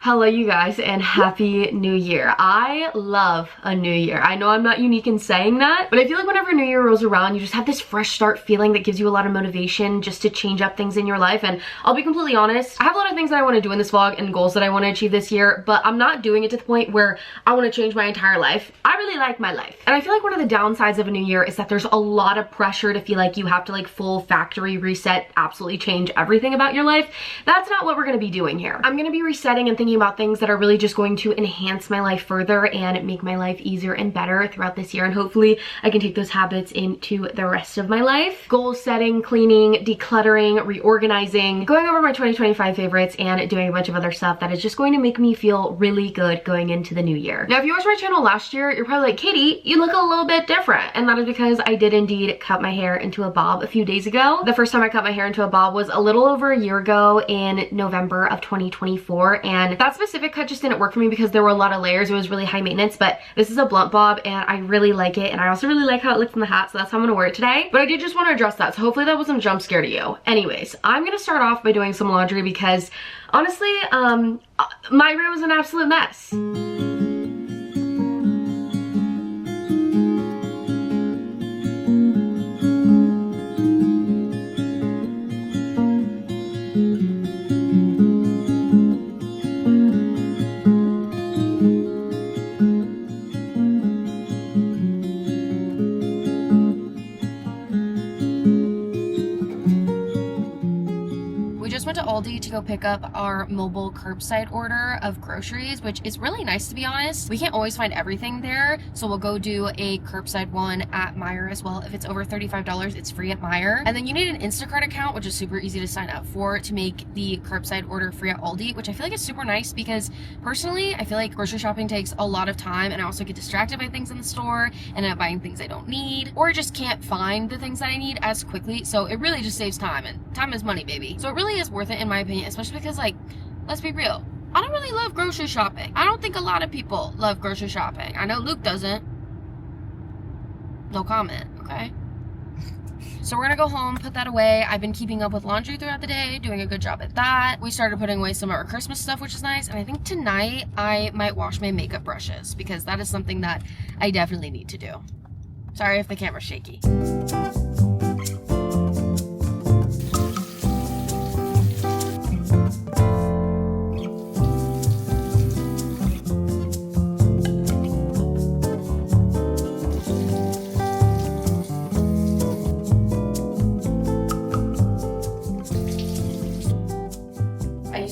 Hello you guys and happy new year. I love a new year. I know I'm not unique in saying that, but I feel like whenever new year rolls around, you just have this fresh start feeling that gives you a lot of motivation just to change up things in your life. And I'll be completely honest, I have a lot of things that I want to do in this vlog and goals that I want to achieve this year, but I'm not doing it to the point where I want to change my entire life. I really like my life. And I feel like one of the downsides of a new year is that there's a lot of pressure to feel like you have to like full factory reset, absolutely change everything about your life. That's not what we're going to be doing here. I'm going to be resetting and thinking about things that are really just going to enhance my life further and make my life easier and better throughout this year, and hopefully I can take those habits into the rest of my life. Goal setting, cleaning, decluttering, reorganizing, going over my 2025 favorites, and doing a bunch of other stuff that is just going to make me feel really good going into the new year. Now if you watched my channel last year, you're probably like, Katie, you look a little bit different, and that is because I did indeed cut my hair into a bob a few days ago. The first time I cut my hair into a bob was a little over a year ago in November of 2024, and that specific cut just didn't work for me because there were a lot of layers. It was really high maintenance, but this is a blunt bob and I really like it, and I also really like how it looks in the hat, so that's how I'm gonna wear it today. But I did just want to address that, so hopefully that wasn't a jump scare to you. Anyways, I'm gonna start off by doing some laundry because honestly, my room is an absolute mess. Went to Aldi to go pick up our mobile curbside order of groceries, which is really nice, to be honest. We can't always find everything there, so we'll go do a curbside one at Meijer as well. If it's over $35, it's free at Meijer. And then you need an Instacart account, which is super easy to sign up for, to make the curbside order free at Aldi, which I feel like is super nice because personally, I feel like grocery shopping takes a lot of time, and I also get distracted by things in the store and end up buying things I don't need, or just can't find the things that I need as quickly. So it really just saves time, and time is money, baby. So it really is worth it in my opinion, especially because, like, let's be real, I don't really love grocery shopping. I don't think a lot of people love grocery shopping. I know Luke doesn't. No comment, okay? So we're gonna go home, put that away. I've been keeping up with laundry throughout the day, doing a good job at that. We started putting away some of our Christmas stuff, which is nice. And I think tonight I might wash my makeup brushes because that is something that I definitely need to do. Sorry if the camera's shaky.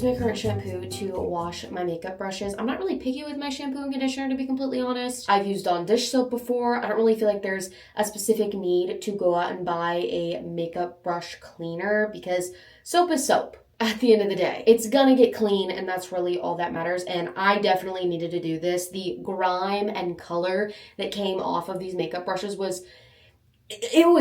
My current shampoo to wash my makeup brushes. I'm not really picky with my shampoo and conditioner, to be completely honest. I've used Dawn dish soap before. I don't really feel like there's a specific need to go out and buy a makeup brush cleaner because soap is soap. At the end of the day, it's gonna get clean, and that's really all that matters. And I definitely needed to do this. The grime and color that came off of these makeup brushes was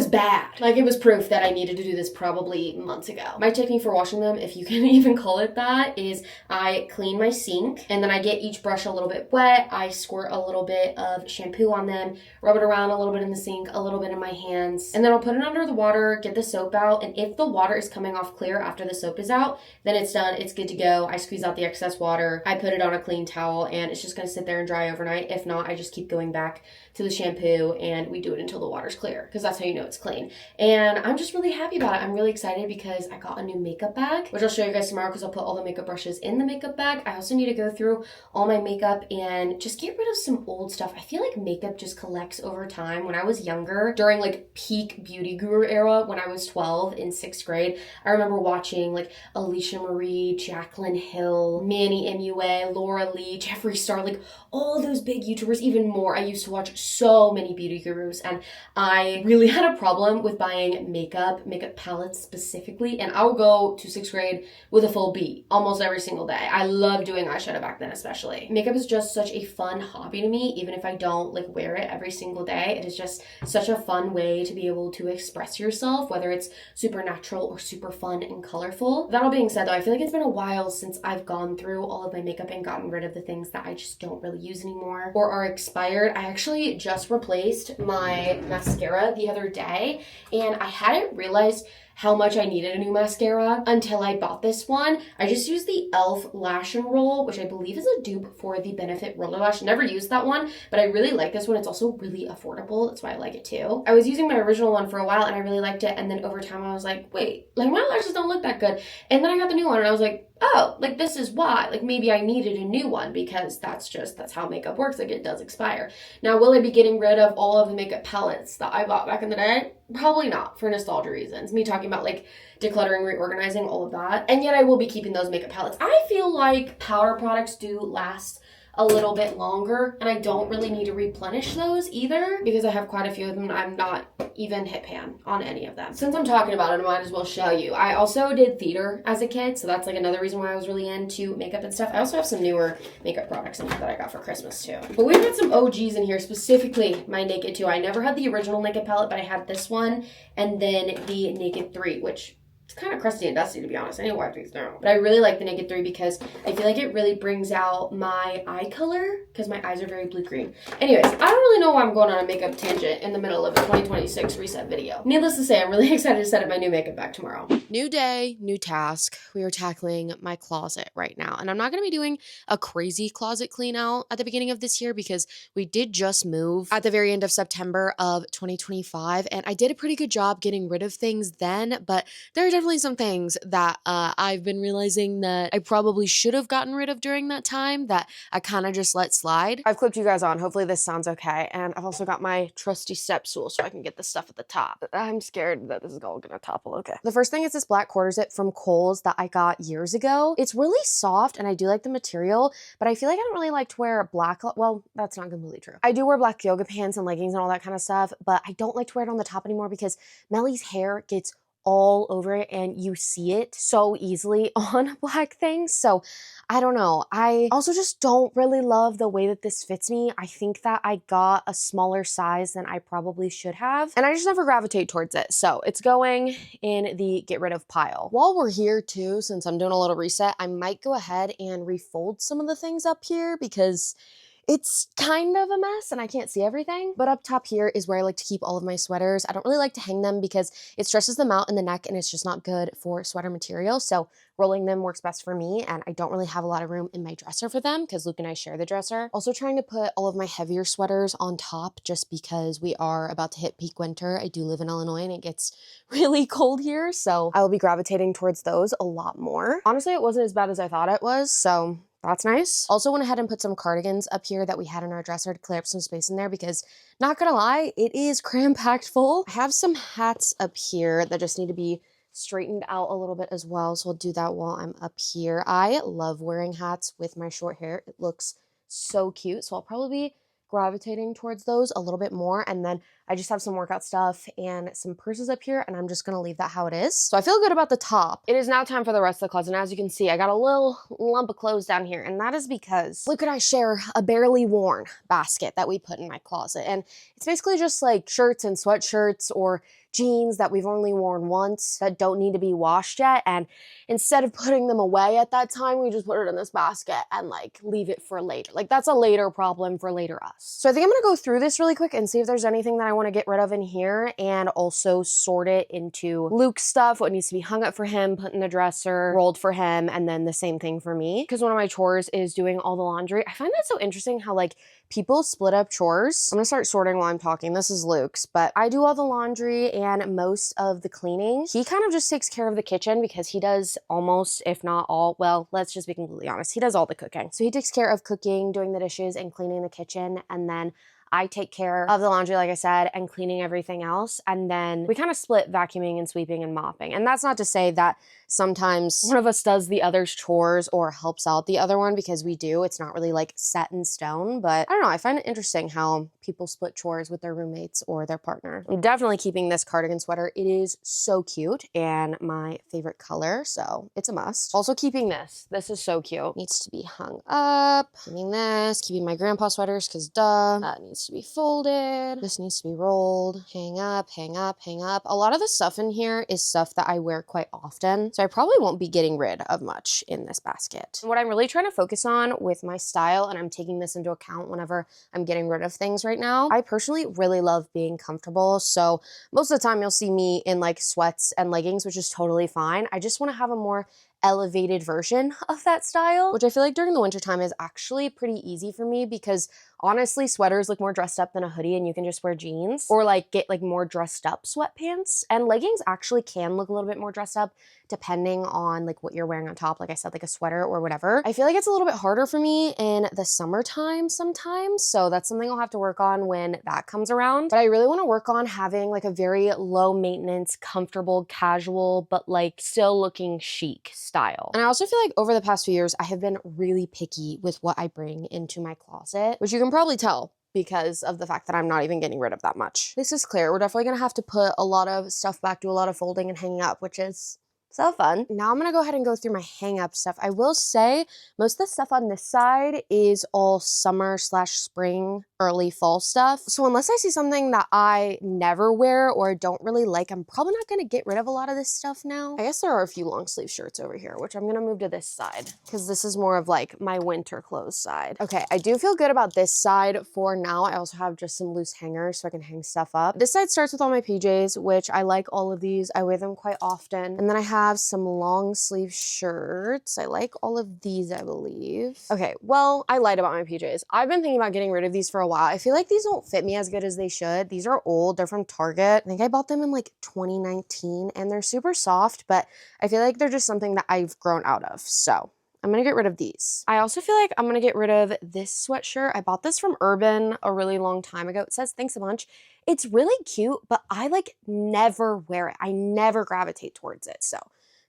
bad. Like, it was proof that I needed to do this probably months ago. My technique for washing them, if you can even call it that, is I clean my sink and then I get each brush a little bit wet. I squirt a little bit of shampoo on them, rub it around a little bit in the sink, a little bit in my hands, and then I'll put it under the water, get the soap out, and if the water is coming off clear after the soap is out, then it's done, it's good to go. I squeeze out the excess water, I put it on a clean towel, and it's just gonna sit there and dry overnight. If not, I just keep going back to the shampoo and we do it until the water's clear, because that's how you know it's clean. And I'm just really happy about it. I'm really excited because I got a new makeup bag, which I'll show you guys tomorrow because I'll put all the makeup brushes in the makeup bag. I also need to go through all my makeup and just get rid of some old stuff. I feel like makeup just collects over time. When I was younger, during like peak beauty guru era, when I was 12 in 6th grade, I remember watching like Alicia Marie, Jaclyn Hill, Manny MUA, Laura Lee, Jeffree Star, like all those big YouTubers, even more. I used to watch so many beauty gurus, and I really had a problem with buying makeup palettes specifically, and I would go to 6th grade with a full B almost every single day. I loved doing eyeshadow back then especially. Makeup is just such a fun hobby to me, even if I don't like wear it every single day. It is just such a fun way to be able to express yourself, whether it's super natural or super fun and colorful. That all being said though, I feel like it's been a while since I've gone through all of my makeup and gotten rid of the things that I just don't really use anymore or are expired. I actually just replaced my mascara the other day, and I hadn't realized how much I needed a new mascara until I bought this one. I just used the e.l.f. Lash and Roll, which I believe is a dupe for the Benefit Roller Lash. Never used that one, but I really like this one. It's also really affordable. That's why I like it too. I was using my original one for a while and I really liked it, and then over time I was like, wait, like my lashes don't look that good. And then I got the new one and I was like, oh, like this is why. Like maybe I needed a new one, because that's how makeup works. Like it does expire. Now, will I be getting rid of all of the makeup palettes that I bought back in the day? Probably not, for nostalgia reasons. Me talking about like decluttering, reorganizing, all of that. And yet I will be keeping those makeup palettes. I feel like powder products do last a little bit longer, and I don't really need to replenish those either because I have quite a few of them and I'm not even hit pan on any of them. Since I'm talking about it, I might as well show you. I also did theater as a kid, so that's like another reason why I was really into makeup and stuff. I also have some newer makeup products in here that I got for Christmas too. But we've got some OGs in here, specifically my Naked 2. I never had the original Naked palette, but I had this one and then the Naked 3, which it's kind of crusty and dusty, to be honest. I need to wipe these down. But I really like the Naked 3 because I feel like it really brings out my eye color because my eyes are very blue-green. Anyways, I don't really know why I'm going on a makeup tangent in the middle of a 2026 reset video. Needless to say, I'm really excited to set up my new makeup bag tomorrow. New day, new task. We are tackling my closet right now. And I'm not going to be doing a crazy closet clean out at the beginning of this year because we did just move at the very end of September of 2025. And I did a pretty good job getting rid of things then, but there are definitely some things that I've been realizing that I probably should have gotten rid of during that time that I kind of just let slide. I've clipped you guys on. Hopefully this sounds okay. And I've also got my trusty step stool so I can get the stuff at the top. I'm scared that this is all gonna topple. Okay. The first thing is this black quarter zip from Kohl's that I got years ago. It's really soft and I do like the material, but I feel like I don't really like to wear black. Well, that's not completely true. I do wear black yoga pants and leggings and all that kind of stuff, but I don't like to wear it on the top anymore because Melly's hair gets all over it and you see it so easily on black things. So I don't know. I also just don't really love the way that this fits me. I think that I got a smaller size than I probably should have, and I just never gravitate towards it. So it's going in the get rid of pile. While we're here too, since I'm doing a little reset, I might go ahead and refold some of the things up here because it's kind of a mess and I can't see everything. But up top here is where I like to keep all of my sweaters. I don't really like to hang them because it stretches them out in the neck and it's just not good for sweater material. So rolling them works best for me, and I don't really have a lot of room in my dresser for them because Luke and I share the dresser. Also trying to put all of my heavier sweaters on top just because we are about to hit peak winter. I do live in Illinois and it gets really cold here, so I will be gravitating towards those a lot more. Honestly, it wasn't as bad as I thought it was, so that's nice. Also went ahead and put some cardigans up here that we had in our dresser to clear up some space in there because, not gonna lie, it is cram-packed full. I have some hats up here that just need to be straightened out a little bit as well, so I'll do that while I'm up here. I love wearing hats with my short hair. It looks so cute, so I'll probably be gravitating towards those a little bit more. And then I just have some workout stuff and some purses up here, and I'm just gonna leave that how it is. So I feel good about the top. It is now time for the rest of the closet. And as you can see, I got a little lump of clothes down here, and that is because Luke and I share a barely worn basket that we put in my closet. And it's basically just like shirts and sweatshirts or jeans that we've only worn once that don't need to be washed yet. And instead of putting them away at that time, we just put it in this basket and like leave it for later. Like that's a later problem for later us. So I think I'm gonna go through this really quick and see if there's anything that I want to get rid of in here, and also sort it into Luke's stuff, what needs to be hung up for him, put in the dresser, rolled for him, and then the same thing for me. Because one of my chores is doing all the laundry. I find that so interesting how like people split up chores. I'm gonna start sorting while I'm talking. This is Luke's, but I do all the laundry and most of the cleaning. He kind of just takes care of the kitchen because he does almost, if not all, well, let's just be completely honest, he does all the cooking. So he takes care of cooking, doing the dishes, and cleaning the kitchen, and then I take care of the laundry, like I said, and cleaning everything else. And then we kind of split vacuuming and sweeping and mopping. And that's not to say that sometimes one of us does the other's chores or helps out the other one, because we do. It's not really like set in stone, but I don't know. I find it interesting how people split chores with their roommates or their partner. I'm definitely keeping this cardigan sweater. It is so cute and my favorite color, so it's a must. Also keeping this. This is so cute. Needs to be hung up. Keeping this. Keeping my grandpa sweaters, because duh. That needs needs to be folded. This needs to be rolled. Hang up, hang up, hang up. A lot of the stuff in here is stuff that I wear quite often, so I probably won't be getting rid of much in this basket. What I'm really trying to focus on with my style, and I'm taking this into account whenever I'm getting rid of things right now, I personally really love being comfortable, so most of the time you'll see me in like sweats and leggings, which is totally fine. I just want to have a more elevated version of that style, which I feel like during the wintertime is actually pretty easy for me because honestly, sweaters look more dressed up than a hoodie and you can just wear jeans or like get like more dressed up sweatpants, and leggings actually can look a little bit more dressed up depending on like what you're wearing on top, like I said, like a sweater or whatever. I feel like it's a little bit harder for me in the summertime sometimes, so that's something I'll have to work on when that comes around. But I really want to work on having like a very low maintenance, comfortable, casual, but like still looking chic style. And I also feel like over the past few years, I have been really picky with what I bring into my closet, which you can probably tell because of the fact that I'm not even getting rid of that much. This is clear. We're definitely gonna have to put a lot of stuff back, do a lot of folding and hanging up, which is so fun. Now I'm gonna go ahead and go through my hang up stuff. I will say most of the stuff on this side is all summer / spring, early fall stuff. So unless I see something that I never wear or don't really like, I'm probably not gonna get rid of a lot of this stuff now. I guess there are a few long sleeve shirts over here, which I'm gonna move to this side because this is more of like my winter clothes side. Okay, I do feel good about this side for now. I also have just some loose hangers so I can hang stuff up. This side starts with all my PJs, which I like all of these. I wear them quite often. And then I have some long sleeve shirts. I like all of these, I believe. Okay, well, I lied about my PJs. I've been thinking about getting rid of these for a while. I feel like these don't fit me as good as they should. These are old, they're from Target. I think I bought them in like 2019 and they're super soft, but I feel like they're just something that I've grown out of. So I'm gonna get rid of these. I also feel like I'm gonna get rid of this sweatshirt. I bought this from Urban a really long time ago. It says thanks a bunch. It's really cute, but I like never wear it. I never gravitate towards it. So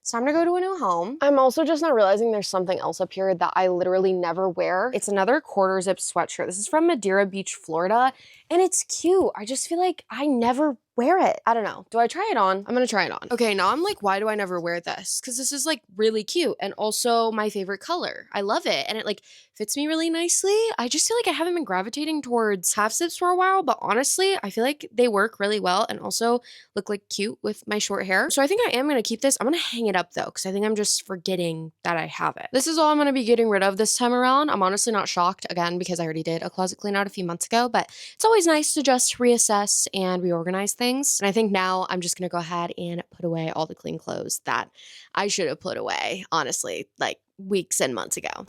it's time to go to a new home. I'm also just not realizing there's something else up here that I literally never wear. It's another quarter zip sweatshirt. This is from Madeira Beach, Florida, and it's cute. I just feel like I never wear it. I don't know. Do I try it on? I'm gonna try it on. Okay, now I'm like, why do I never wear this? Because this is like really cute and also my favorite color. I love it and it like fits me really nicely. I just feel like I haven't been gravitating towards half zips for a while, but honestly, I feel like they work really well and also look like cute with my short hair. So I think I am gonna keep this. I'm gonna hang it up though, because I think I'm just forgetting that I have it. This is all I'm gonna be getting rid of this time around. I'm honestly not shocked again because I already did a closet clean out a few months ago, but it's always nice to just reassess and reorganize things. And I think now I'm just gonna go ahead and put away all the clean clothes that I should have put away, honestly, like weeks and months ago.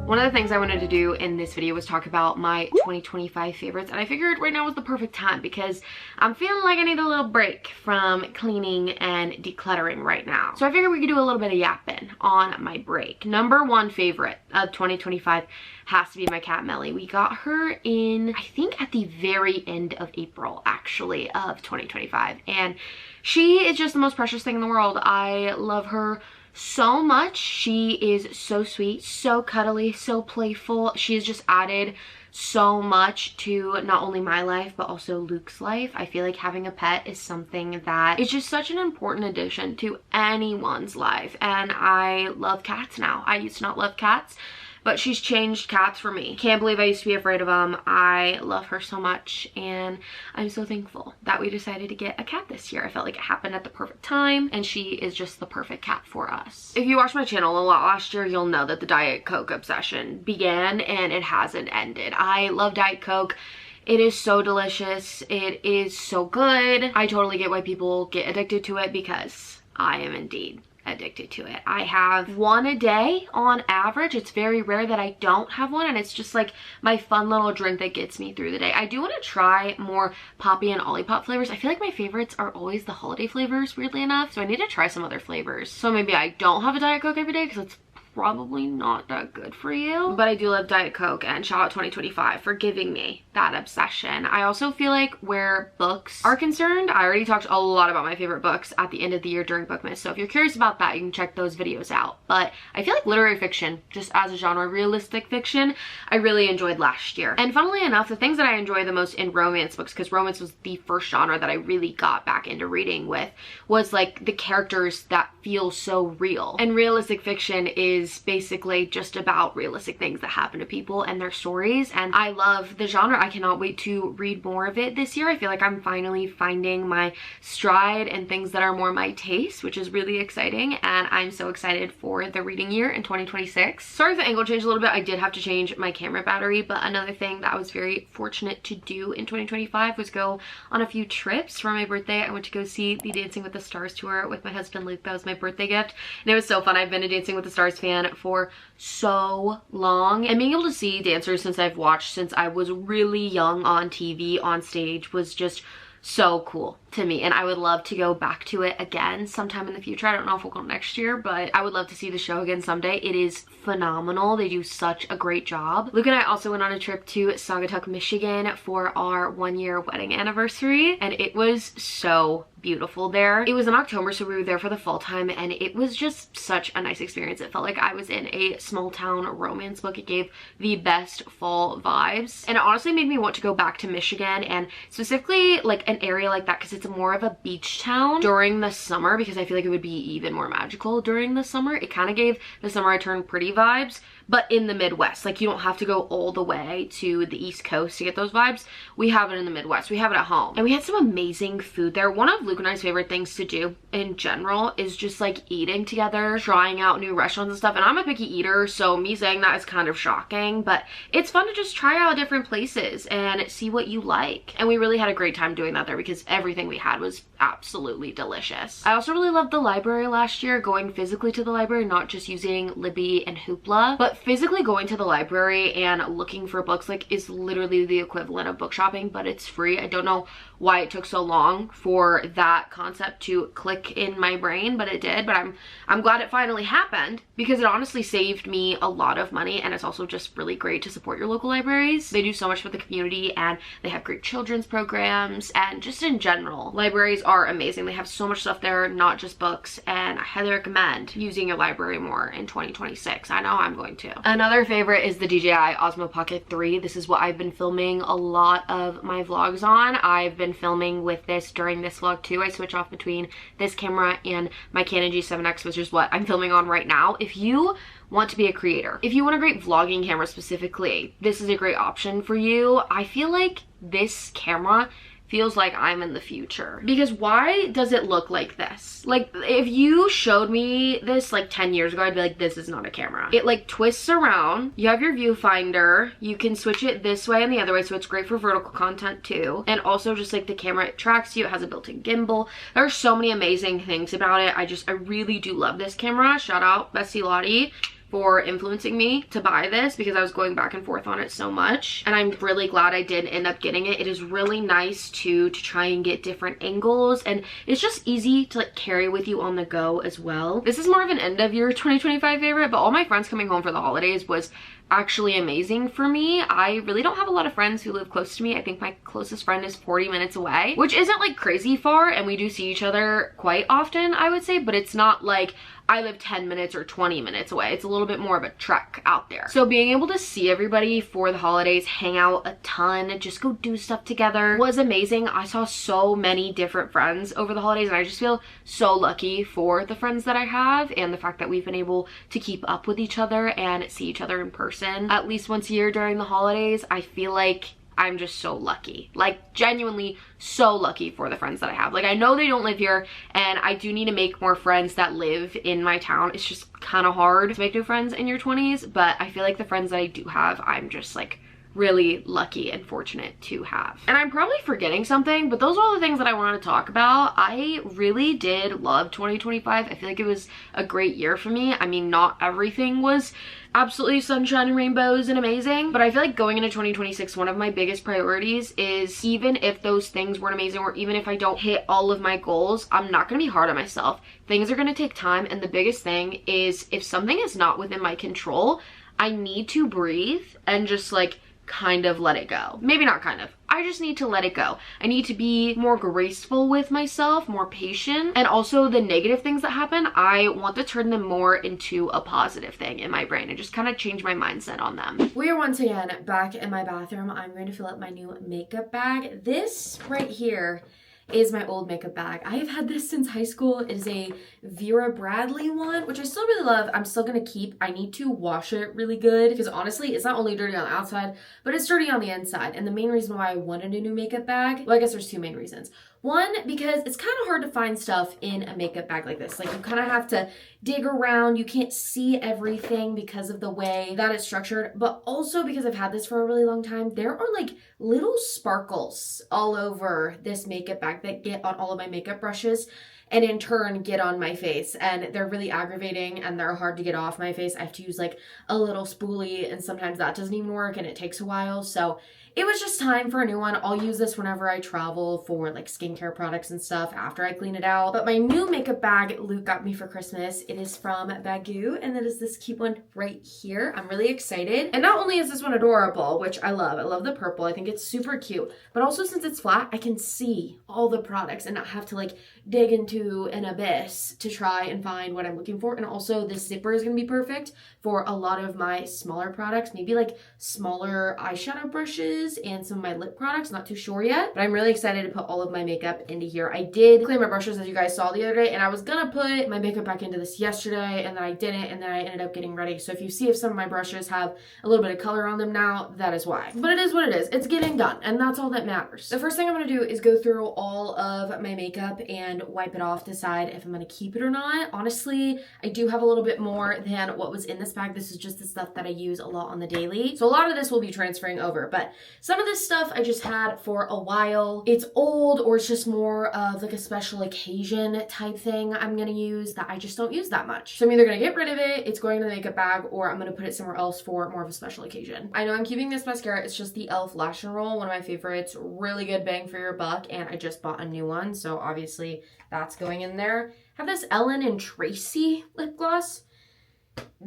One of the things I wanted to do in this video was talk about my 2025 favorites, and I figured right now was the perfect time because I'm feeling like I need a little break from cleaning and decluttering right now. So I figured we could do a little bit of yapping on my break. Number one favorite of 2025 has to be my cat Melly. We got her in, I think at the very end of April actually of 2025, and she is just the most precious thing in the world. I love her so much. She is so sweet, so cuddly, so playful. She has just added so much to not only my life but also Luke's life. I feel like having a pet is something that is just such an important addition to anyone's life, and I love cats now. I used to not love cats, but she's changed cats for me. Can't believe I used to be afraid of them. I love her so much, and I'm so thankful that we decided to get a cat this year. I felt like it happened at the perfect time, and she is just the perfect cat for us. If you watched my channel a lot last year, you'll know that the Diet Coke obsession began, and it hasn't ended. I love Diet Coke. It is so delicious. It is so good. I totally get why people get addicted to it because I am indeed addicted to it. I have one a day on average. It's very rare that I don't have one, and it's just like my fun little drink that gets me through the day. I do want to try more Poppy and Olipop flavors. I feel like my favorites are always the holiday flavors, weirdly enough, so I need to try some other flavors. So maybe I don't have a Diet Coke every day because it's probably not that good for you. But I do love Diet Coke, and shout out 2025 for giving me that obsession. I also feel like where books are concerned, I already talked a lot about my favorite books at the end of the year during Bookmas, so if you're curious about that, you can check those videos out. But I feel like literary fiction, just as a genre, realistic fiction, I really enjoyed last year. And funnily enough, the things that I enjoy the most in romance books, because romance was the first genre that I really got back into reading with, was like the characters that feel so real. And realistic fiction is basically just about realistic things that happen to people and their stories, and I love the genre. I cannot wait to read more of it this year. I feel like I'm finally finding my stride and things that are more my taste, which is really exciting, and I'm so excited for the reading year in 2026. Sorry if the angle changed a little bit. I did have to change my camera battery, but another thing that I was very fortunate to do in 2025 was go on a few trips. For my birthday, I went to go see the Dancing with the Stars tour with my husband Luke. That was my birthday gift, and it was so fun. I've been a Dancing with the Stars fan for so long, and being able to see dancers since I've watched since I was really young on TV, on stage, was just so cool to me, and I would love to go back to it again sometime in the future. I don't know if we'll go next year, but I would love to see the show again someday. It is phenomenal. They do such a great job. Luke and I also went on a trip to Saugatuck, Michigan for our 1-year wedding anniversary, and it was so beautiful there. It was in October, so we were there for the fall time, and it was just such a nice experience. It felt like I was in a small town romance book. It gave the best fall vibes, and it honestly made me want to go back to Michigan, and specifically like an area like that, because it's more of a beach town during the summer, because I feel like it would be even more magical during the summer. It kind of gave the Summer I Turned Pretty vibes, but in the Midwest. Like, you don't have to go all the way to the East Coast to get those vibes. We have it in the Midwest. We have it at home. And we had some amazing food there. One of Luke and I's favorite things to do in general is just like eating together, trying out new restaurants and stuff. And I'm a picky eater, so me saying that is kind of shocking, but it's fun to just try out different places and see what you like. And we really had a great time doing that there, because everything we had was absolutely delicious. I also really loved the library last year, going physically to the library, not just using Libby and Hoopla, but physically going to the library and looking for books. Like, is literally the equivalent of book shopping, but it's free. I don't know why it took so long for that concept to click in my brain, but it did. But I'm glad it finally happened, because it honestly saved me a lot of money, and it's also just really great to support your local libraries. They do so much for the community, and they have great children's programs, and just in general, libraries are amazing. They have so much stuff there, not just books, and I highly recommend using your library more in 2026. I know I'm going to. Another favorite is the DJI Osmo Pocket 3. This is what I've been filming a lot of my vlogs on. I've been filming with this during this vlog too. I switch off between this camera and my Canon G7X, which is what I'm filming on right now. If you want to be a creator, if you want a great vlogging camera specifically, this is a great option for you. I feel like this camera feels like I'm in the future, because why does it look like this? Like, if you showed me this like 10 years ago, I'd be like, this is not a camera. It like twists around. You have your viewfinder. You can switch it this way and the other way, so it's great for vertical content too. And also just like the camera, it tracks you. It has a built-in gimbal. There are so many amazing things about it. I really do love this camera. Shout out Bestie Lottie for influencing me to buy this, because I was going back and forth on it so much, and I'm really glad I did end up getting it. It is really nice to try and get different angles, and it's just easy to like carry with you on the go as well. This is more of an end of year 2025 favorite, but all my friends coming home for the holidays was actually amazing for me. I really don't have a lot of friends who live close to me. I think my closest friend is 40 minutes away, which isn't like crazy far, and we do see each other quite often, I would say, but it's not like I live 10 minutes or 20 minutes away. It's a little bit more of a trek out there. So being able to see everybody for the holidays, hang out a ton, just go do stuff together was amazing. I saw so many different friends over the holidays, and I just feel so lucky for the friends that I have, and the fact that we've been able to keep up with each other and see each other in person at least once a year during the holidays. I feel like I'm just so lucky, like genuinely so lucky for the friends that I have. Like, I know they don't live here, and I do need to make more friends that live in my town. It's just kind of hard to make new friends in your 20s, but I feel like the friends that I do have, I'm just like really lucky and fortunate to have. And I'm probably forgetting something, but those are all the things that I wanted to talk about. I really did love 2025. I feel like it was a great year for me. I mean, not everything was absolutely sunshine and rainbows and amazing, but I feel like going into 2026, one of my biggest priorities is, even if those things weren't amazing, or even if I don't hit all of my goals, I'm not gonna be hard on myself. Things are gonna take time, and the biggest thing is, if something is not within my control, I need to breathe and just like kind of let it go. Maybe not kind of. I just need to let it go. I need to be more graceful with myself, more patient, and also the negative things that happen, I want to turn them more into a positive thing in my brain and just kind of change my mindset on them. We are once again back in my bathroom. I'm going to fill up my new makeup bag. This right here is my old makeup bag. I have had this since high school. It is a Vera Bradley one, which I still really love. I'm still gonna keep. I need to wash it really good because honestly, it's not only dirty on the outside, but it's dirty on the inside. And the main reason why I wanted a new makeup bag, well, I guess there's two main reasons. One, because it's kind of hard to find stuff in a makeup bag like this. Like, you kind of have to dig around. You can't see everything because of the way that it's structured. But also because I've had this for a really long time, there are like little sparkles all over this makeup bag that get on all of my makeup brushes, and in turn get on my face, and they're really aggravating and they're hard to get off my face. I have to use like a little spoolie, and sometimes that doesn't even work and it takes a while. So it was just time for a new one. I'll use this whenever I travel for like skincare products and stuff after I clean it out. But my new makeup bag Luke got me for Christmas, it is from Baggu, and it is this cute one right here. I'm really excited. And not only is this one adorable, which I love the purple, I think it's super cute, but also since it's flat, I can see all the products and not have to like dig into an abyss to try and find what I'm looking for. And also this zipper is gonna be perfect for a lot of my smaller products, maybe like smaller eyeshadow brushes and some of my lip products, not too sure yet, but I'm really excited to put all of my makeup into here. I did clean my brushes, as you guys saw the other day, and I was gonna put my makeup back into this yesterday, and then I didn't, and then I ended up getting ready. So if you see if some of my brushes have a little bit of color on them now, that is why. But it is what it is. It's getting done, and that's all that matters. The first thing I'm gonna do is go through all of my makeup and wipe it off, decide if I'm gonna keep it or not. Honestly, I do have a little bit more than what was in this bag. This is just the stuff that I use a lot on the daily. So a lot of this will be transferring over, but some of this stuff I just had for a while. It's old, or it's just more of like a special occasion type thing I'm gonna use that I just don't use that much. So I'm either gonna get rid of it, it's going in the makeup bag, or I'm gonna put it somewhere else for more of a special occasion. I know I'm keeping this mascara. It's just the e.l.f. Lash and Roll, one of my favorites. Really good bang for your buck, and I just bought a new one, so obviously that's going in there. I have this Ellen and Tracy lip gloss.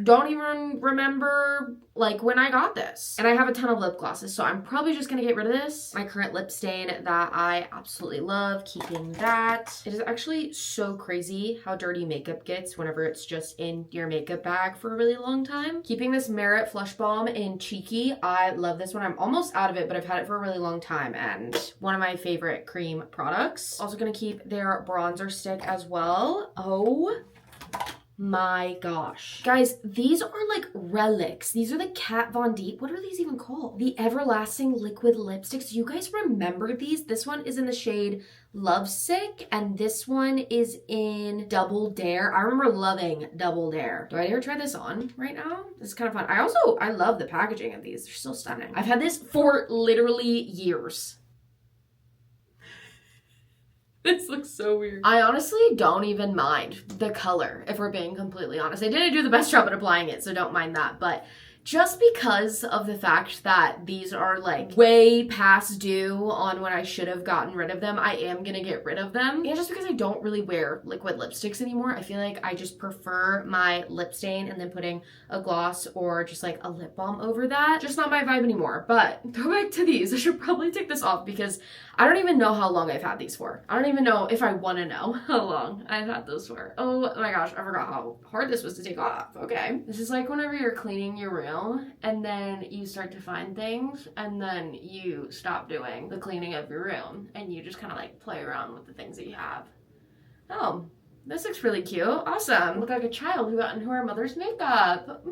Don't even remember like when I got this. And I have a ton of lip glosses, so I'm probably just gonna get rid of this. My current lip stain that I absolutely love, keeping that. It is actually so crazy how dirty makeup gets whenever it's just in your makeup bag for a really long time. Keeping this Merit Flush Balm in Cheeky. I love this one. I'm almost out of it, but I've had it for a really long time, and one of my favorite cream products. Also gonna keep their bronzer stick as well. Oh my gosh. Guys, these are like relics. These are the Kat Von D. What are these even called? The Everlasting Liquid Lipsticks. Do you guys remember these? This one is in the shade Lovesick, and this one is in Double Dare. I remember loving Double Dare. Do I dare try this on right now? This is kind of fun. I love the packaging of these. They're so stunning. I've had this for literally years. This looks so weird. I honestly don't even mind the color, if we're being completely honest. I didn't do the best job at applying it, so don't mind that. But just because of the fact that these are like way past due on when I should have gotten rid of them, I am gonna get rid of them. And just because I don't really wear liquid lipsticks anymore, I feel like I just prefer my lip stain and then putting a gloss or just like a lip balm over that. Just not my vibe anymore. But go back to these. I should probably take this off because I don't even know how long I've had these for. I don't even know if I want to know how long I've had those for. Oh my gosh, I forgot how hard this was to take off. Okay. This is like whenever you're cleaning your room and then you start to find things and then you stop doing the cleaning of your room and you just kind of like play around with the things that you have. Oh, this looks really cute. Awesome. Look like a child who got into her mother's makeup.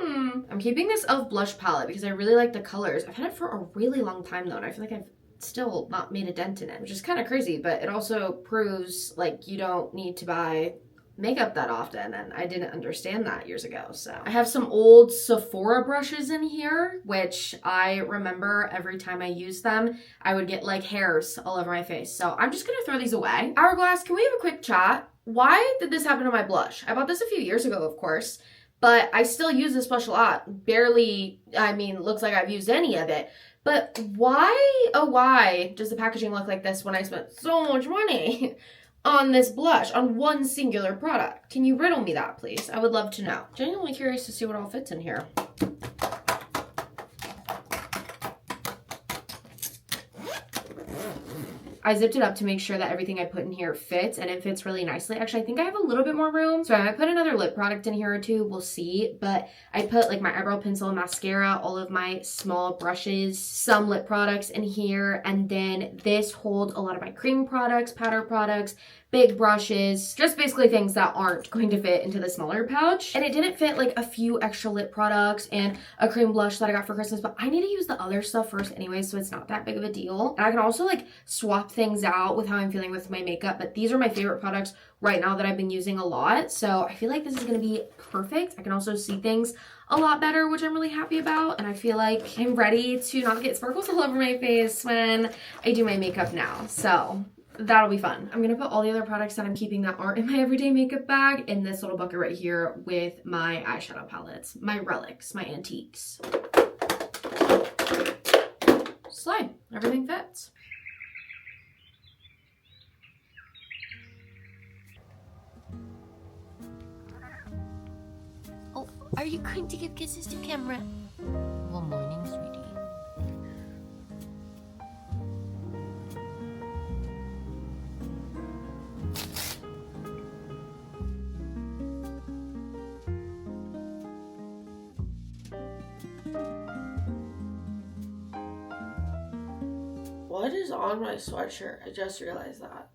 I'm keeping this e.l.f. blush palette because I really like the colors. I've had it for a really long time though, and I feel like I've still not made a dent in it, which is kind of crazy, but it also proves like you don't need to buy makeup that often, and I didn't understand that years ago. So I have some old Sephora brushes in here, which I remember every time I used them, I would get like hairs all over my face. So I'm just gonna throw these away. Hourglass, can we have a quick chat? Why did this happen to my blush? I bought this a few years ago, of course, but I still use this blush a lot. Barely, I mean, looks like I've used any of it. But why, oh why, does the packaging look like this when I spent so much money on this blush, on one singular product? Can you riddle me that, please? I would love to know. Genuinely curious to see what all fits in here. I zipped it up to make sure that everything I put in here fits, and it fits really nicely. Actually, I think I have a little bit more room, so I might put another lip product in here or two. We'll see, but I put like my eyebrow pencil and mascara, all of my small brushes, some lip products in here, and then this holds a lot of my cream products, powder products, big brushes, just basically things that aren't going to fit into the smaller pouch. And it didn't fit like a few extra lip products and a cream blush that I got for Christmas, but I need to use the other stuff first anyway, so it's not that big of a deal. And I can also like swap things out with how I'm feeling with my makeup, but these are my favorite products right now that I've been using a lot. So I feel like this is gonna be perfect. I can also see things a lot better, which I'm really happy about. And I feel like I'm ready to not get sparkles all over my face when I do my makeup now. So that'll be fun. I'm gonna put all the other products that I'm keeping that aren't in my everyday makeup bag in this little bucket right here with my eyeshadow palettes, my relics, my antiques. Slide, everything fits. Oh, are you going to give kisses to camera? Good morning, sweetie. What is on my sweatshirt? I just realized that.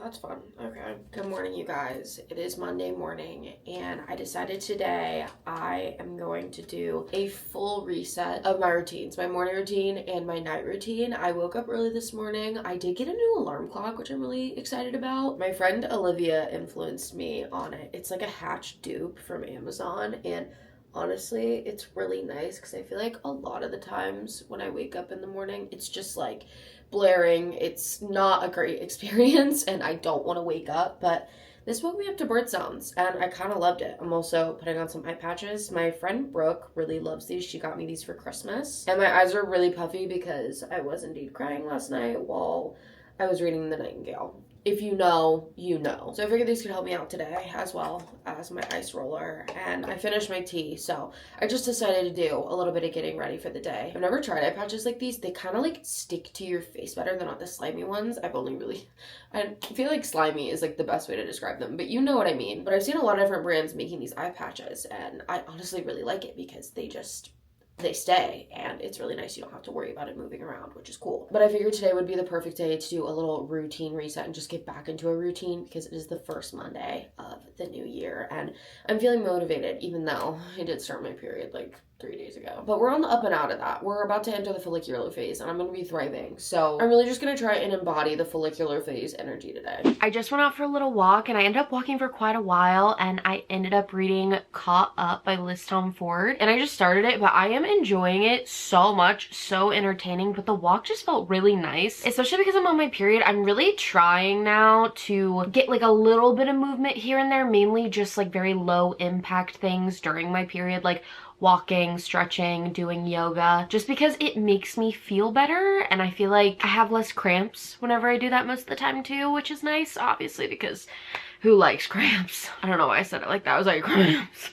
That's fun. Okay. Good morning, you guys. It is Monday morning, and I decided today I am going to do a full reset of my routines, my morning routine and my night routine. I woke up early this morning. I did get a new alarm clock, which I'm really excited about. My friend Olivia influenced me on it. It's like a Hatch dupe from Amazon, and honestly, it's really nice because I feel like a lot of the times when I wake up in the morning, it's just like blaring. It's not a great experience and I don't want to wake up, but this woke me up to bird sounds and I kind of loved it. I'm also putting on some eye patches. My friend Brooke really loves these. She got me these for Christmas, and my eyes are really puffy because I was indeed crying last night while I was reading The Nightingale. If you know, you know. So I figured these could help me out today, as well as my ice roller. And I finished my tea, so I just decided to do a little bit of getting ready for the day. I've never tried eye patches like these. They kind of like stick to your face better. They're not the slimy ones. I feel like slimy is like the best way to describe them, but you know what I mean. But I've seen a lot of different brands making these eye patches, and I honestly really like it because they stay, and it's really nice. You don't have to worry about it moving around, which is cool. But I figured today would be the perfect day to do a little routine reset and just get back into a routine because it is the first Monday of the new year, and I'm feeling motivated, even though I did start my period like 3 days ago. But we're on the up and out of that. We're about to enter the follicular phase, and I'm going to be thriving. So I'm really just going to try and embody the follicular phase energy today. I just went out for a little walk, and I ended up walking for quite a while, and I ended up reading Caught Up by Liz Tom Ford. And I just started it, but I am enjoying it so much, so entertaining, but the walk just felt really nice, especially because I'm on my period. I'm really trying now to get like a little bit of movement here and there, mainly just like very low impact things during my period, like walking, stretching, doing yoga, just because it makes me feel better, and I feel like I have less cramps whenever I do that most of the time too, which is nice, obviously, because who likes cramps? I don't know why I said it like that. I was like, cramps.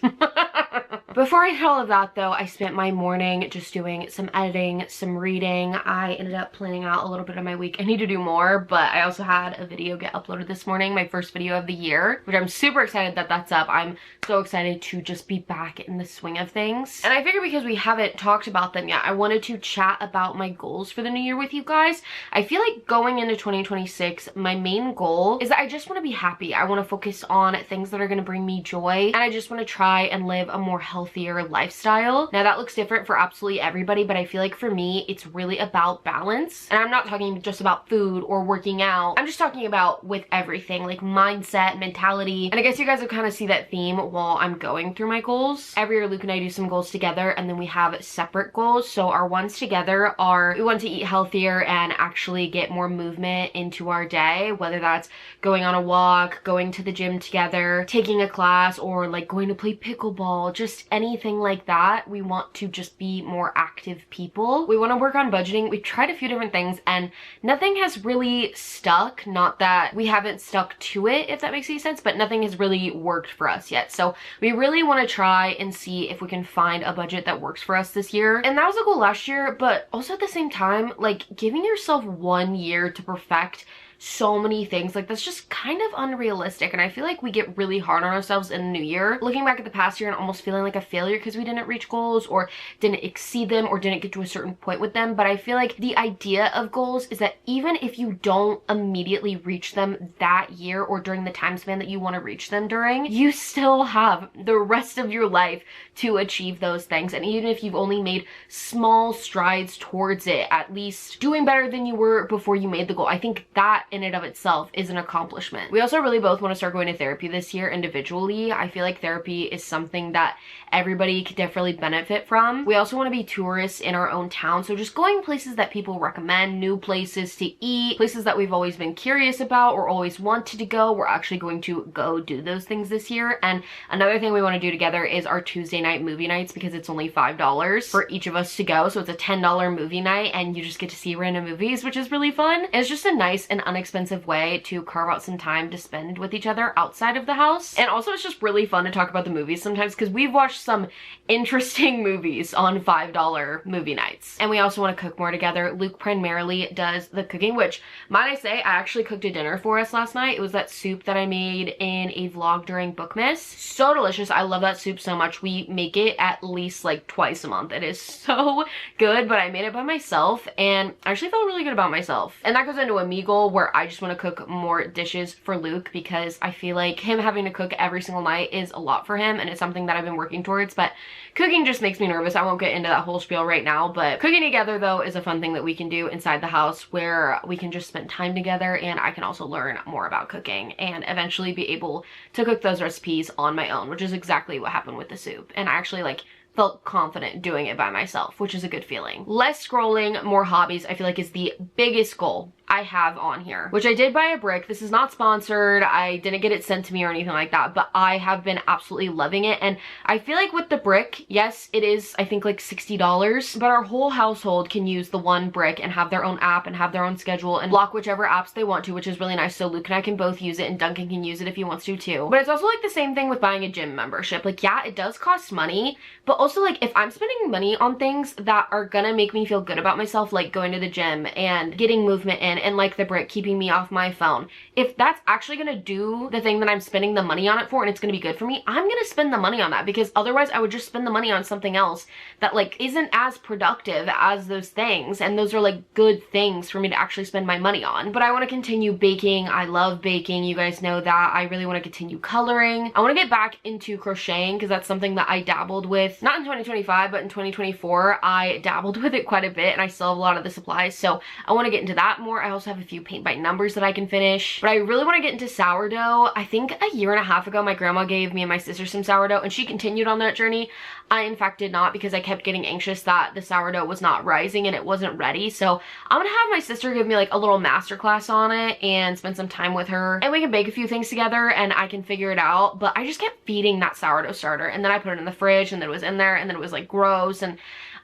Before I did all of that though, I spent my morning just doing some editing, some reading. I ended up planning out a little bit of my week. I need to do more, but I also had a video get uploaded this morning, my first video of the year, which I'm super excited that that's up. I'm so excited to just be back in the swing of things. And I figured because we haven't talked about them yet, I wanted to chat about my goals for the new year with you guys. I feel like going into 2026, my main goal is that I just want to be happy. I want to focus on things that are going to bring me joy, and I just want to try and live a more healthy healthier lifestyle. Now that looks different for absolutely everybody, but I feel like for me, it's really about balance. And I'm not talking just about food or working out. I'm just talking about with everything, like mindset, mentality. And I guess you guys will kind of see that theme while I'm going through my goals. Every year, Luke and I do some goals together, and then we have separate goals. So our ones together are, we want to eat healthier and actually get more movement into our day, whether that's going on a walk, going to the gym together, taking a class, or like going to play pickleball, just anything like that. We want to just be more active people. We want to work on budgeting. We've tried a few different things and nothing has really stuck. Not that we haven't stuck to it, if that makes any sense, but nothing has really worked for us yet. So we really want to try and see if we can find a budget that works for us this year. And that was a goal last year, but also at the same time, like giving yourself 1 year to perfect so many things, like that's just kind of unrealistic. And I feel like we get really hard on ourselves in the new year, looking back at the past year and almost feeling like a failure because we didn't reach goals or didn't exceed them or didn't get to a certain point with them. But I feel like the idea of goals is that even if you don't immediately reach them that year or during the time span that you want to reach them during, you still have the rest of your life to achieve those things. And even if you've only made small strides towards it, at least doing better than you were before you made the goal, I think that in and of itself is an accomplishment. We also really both want to start going to therapy this year individually. I feel like therapy is something that everybody could definitely benefit from. We also want to be tourists in our own town, so just going places that people recommend, new places to eat, places that we've always been curious about or always wanted to go. We're actually going to go do those things this year. And another thing we want to do together is our Tuesday night movie nights, because it's only $5 for each of us to go. So it's a $10 movie night and you just get to see random movies, which is really fun. And it's just a nice and inexpensive way to carve out some time to spend with each other outside of the house. And also it's just really fun to talk about the movies sometimes, because we've watched some interesting movies on $5 movie nights. And we also want to cook more together. Luke primarily does the cooking, which, might I say, I actually cooked a dinner for us last night. It was that soup that I made in a vlog during Bookmas. So delicious. I love that soup so much. We make it at least like twice a month. It is so good, but I made it by myself and I actually felt really good about myself. And that goes into a me goal where I just want to cook more dishes for Luke, because I feel like him having to cook every single night is a lot for him, and it's something that I've been working towards, but cooking just makes me nervous. I won't get into that whole spiel right now, but cooking together though is a fun thing that we can do inside the house where we can just spend time together, and I can also learn more about cooking and eventually be able to cook those recipes on my own, which is exactly what happened with the soup. And I actually felt confident doing it by myself, which is a good feeling. Less scrolling, more hobbies, I feel like is the biggest goal I have on here, which I did buy a brick. This is not sponsored. I didn't get it sent to me or anything like that, but I have been absolutely loving it. And I feel like with the brick, yes, it is, I think like $60, but our whole household can use the one brick and have their own app and have their own schedule and block whichever apps they want to, which is really nice. So Luke and I can both use it, and Duncan can use it if he wants to too. But it's also like the same thing with buying a gym membership. Like, yeah, it does cost money, but also like if I'm spending money on things that are gonna make me feel good about myself, like going to the gym and getting movement in, and like the brick keeping me off my phone, if that's actually gonna do the thing that I'm spending the money on it for and it's gonna be good for me, I'm gonna spend the money on that, because otherwise I would just spend the money on something else that like isn't as productive as those things, and those are like good things for me to actually spend my money on. But I want to continue baking. I love baking, you guys know that. I really want to continue coloring. I want to get back into crocheting, because that's something that I dabbled with, not in 2025, but in 2024 I dabbled with it quite a bit, and I still have a lot of the supplies, so I want to get into that more. I also have a few paint by numbers that I can finish, but I really want to get into sourdough. I think a year and a half ago my grandma gave me and my sister some sourdough, and she continued on that journey. I in fact did not, because I kept getting anxious that the sourdough was not rising and it wasn't ready. So I'm gonna have my sister give me like a little masterclass on it and spend some time with her, and we can bake a few things together and I can figure it out. But I just kept feeding that sourdough starter, and then I put it in the fridge, and then it was in there, and then it was like gross, and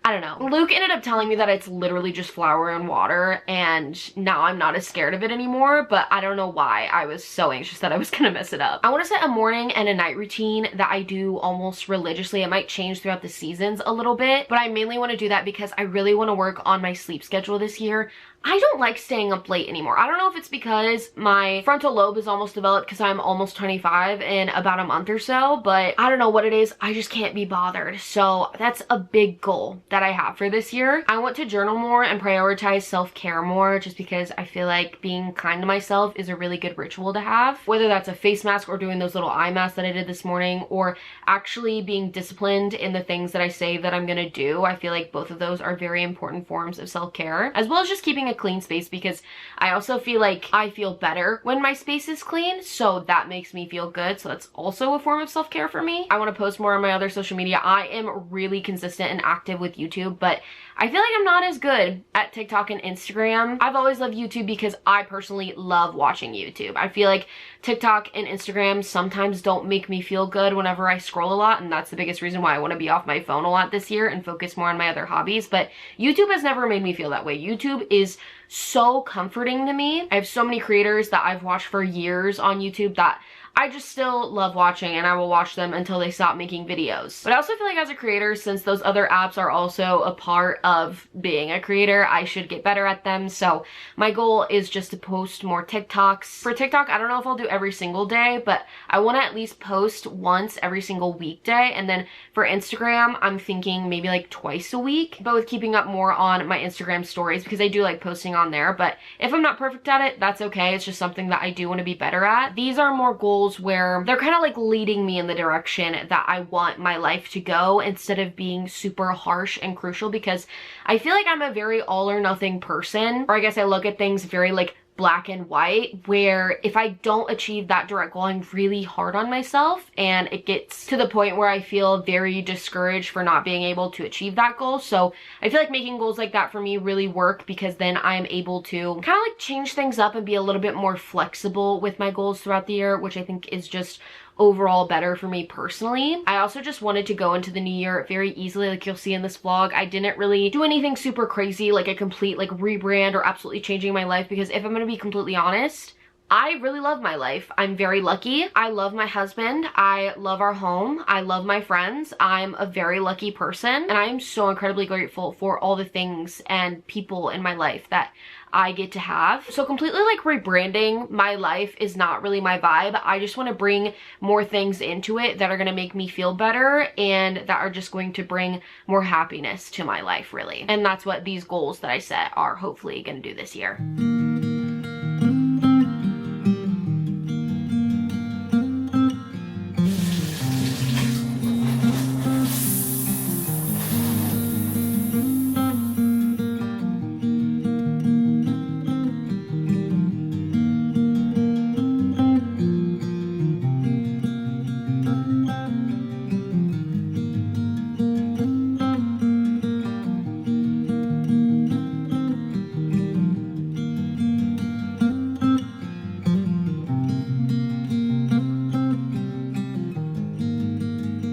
I don't know. Luke ended up telling me that it's literally just flour and water, and now I'm not as scared of it anymore, but I don't know why I was so anxious that I was gonna mess it up. I want to set a morning and a night routine that I do almost religiously. It might change throughout the seasons a little bit, but I mainly want to do that because I really want to work on my sleep schedule this year. I don't like staying up late anymore. I don't know if it's because my frontal lobe is almost developed, because I'm almost 25 in about a month or so, but I don't know what it is. I just can't be bothered. So that's a big goal that I have for this year. I want to journal more and prioritize self-care more, just because I feel like being kind to myself is a really good ritual to have. Whether that's a face mask or doing those little eye masks that I did this morning, or actually being disciplined in the things that I say that I'm gonna do. I feel like both of those are very important forms of self-care, as well as just keeping a clean space, because I also feel like I feel better when my space is clean, so that makes me feel good. So that's also a form of self-care for me. I want to post more on my other social media. I am really consistent and active with YouTube, but I feel like I'm not as good at TikTok and Instagram. I've always loved YouTube because I personally love watching YouTube. I feel like TikTok and Instagram sometimes don't make me feel good whenever I scroll a lot, and that's the biggest reason why I want to be off my phone a lot this year and focus more on my other hobbies. But YouTube has never made me feel that way. YouTube is so comforting to me. I have so many creators that I've watched for years on YouTube that I just still love watching, and I will watch them until they stop making videos. But I also feel like as a creator, since those other apps are also a part of being a creator, I should get better at them. So my goal is just to post more TikToks. For TikTok, I don't know if I'll do every single day, but I want to at least post once every single weekday. And then for Instagram, I'm thinking maybe like twice a week, but with keeping up more on my Instagram stories, because I do like posting on there. But if I'm not perfect at it, that's okay. It's just something that I do want to be better at. These are more goals where they're kind of like leading me in the direction that I want my life to go, instead of being super harsh and crucial, because I feel like I'm a very all or nothing person, or I guess I look at things very like black and white, where if I don't achieve that direct goal, I'm really hard on myself, and it gets to the point where I feel very discouraged for not being able to achieve that goal. So I feel like making goals like that for me really work, because then I'm able to kind of like change things up and be a little bit more flexible with my goals throughout the year, which I think is just overall better for me personally. I also just wanted to go into the new year very easily. Like you'll see in this vlog, I didn't really do anything super crazy, like a complete like rebrand or absolutely changing my life, because if I'm gonna be completely honest, I really love my life. I'm very lucky. I love my husband. I love our home. I love my friends. I'm a very lucky person, and I am so incredibly grateful for all the things and people in my life that I get to have. So completely like rebranding my life is not really my vibe. I just want to bring more things into it that are going to make me feel better, and that are just going to bring more happiness to my life, really. And that's what these goals that I set are hopefully going to do this year.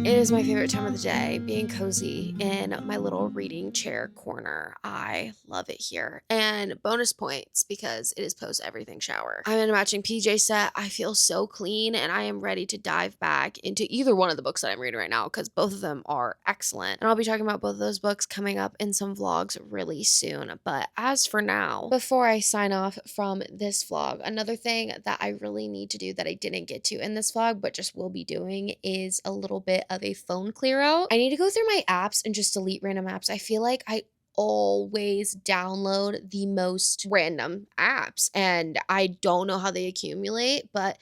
It is my favorite time of the day, being cozy in my little reading chair corner. I love it here. And bonus points because it is post everything shower. I'm in a matching PJ set. I feel so clean, and I am ready to dive back into either one of the books that I'm reading right now, because both of them are excellent. And I'll be talking about both of those books coming up in some vlogs really soon. But as for now, before I sign off from this vlog, another thing that I really need to do that I didn't get to in this vlog, but just will be doing, is a little bit of a phone clear out. I need to go through my apps and just delete random apps. I feel like I always download the most random apps, and I don't know how they accumulate, but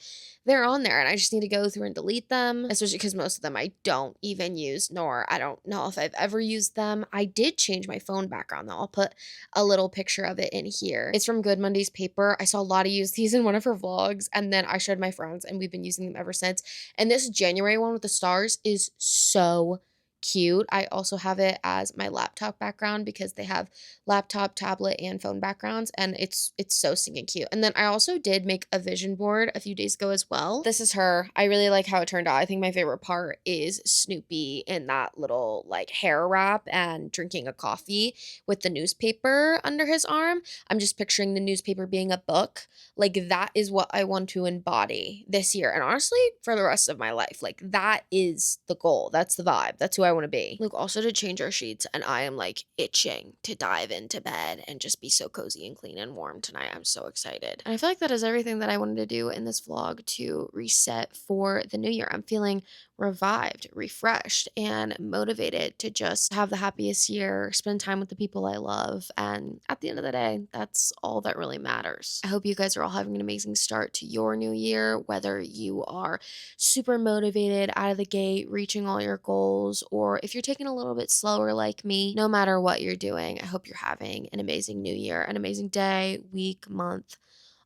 they're on there, and I just need to go through and delete them, especially because most of them I don't even use, nor I don't know if I've ever used them. I did change my phone background though. I'll put a little picture of it in here. It's from Good Monday's Paper. I saw Lottie use these in one of her vlogs, and then I showed my friends, and we've been using them ever since. And this January one with the stars is so cute. I also have it as my laptop background because they have laptop, tablet, and phone backgrounds, and it's so stinking cute. And then I also did make a vision board a few days ago as well. This is her. I really like how it turned out. I think my favorite part is Snoopy in that little like hair wrap and drinking a coffee with the newspaper under his arm. I'm just picturing the newspaper being a book. Like that is what I want to embody this year, and honestly for the rest of my life. Like that is the goal. That's the vibe. That's who I want to be. Luke also did change our sheets, and I am like itching to dive into bed and just be so cozy and clean and warm tonight. I'm so excited. And I feel like that is everything that I wanted to do in this vlog to reset for the new year. I'm feeling revived, refreshed, and motivated to just have the happiest year, spend time with the people I love. And at the end of the day, that's all that really matters. I hope you guys are all having an amazing start to your new year, whether you are super motivated out of the gate, reaching all your goals, or if you're taking a little bit slower like me. No matter what you're doing, I hope you're having an amazing new year, an amazing day, week, month,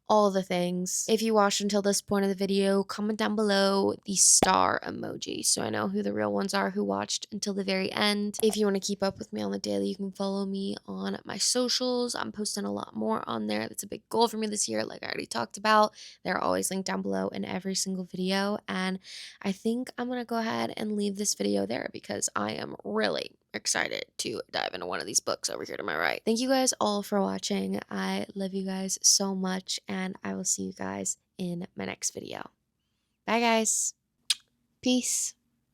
all the things. If you watched until this point of the video, comment down below the star emoji so I know who the real ones are who watched until the very end. If you want to keep up with me on the daily, you can follow me on my socials. I'm posting a lot more on there. That's a big goal for me this year, like I already talked about. They're always linked down below in every single video. And I think I'm going to go ahead and leave this video there because I am really excited to dive into one of these books over here to my right. Thank you guys all for watching. I love you guys so much, and I will see you guys in my next video. Bye, guys. Peace.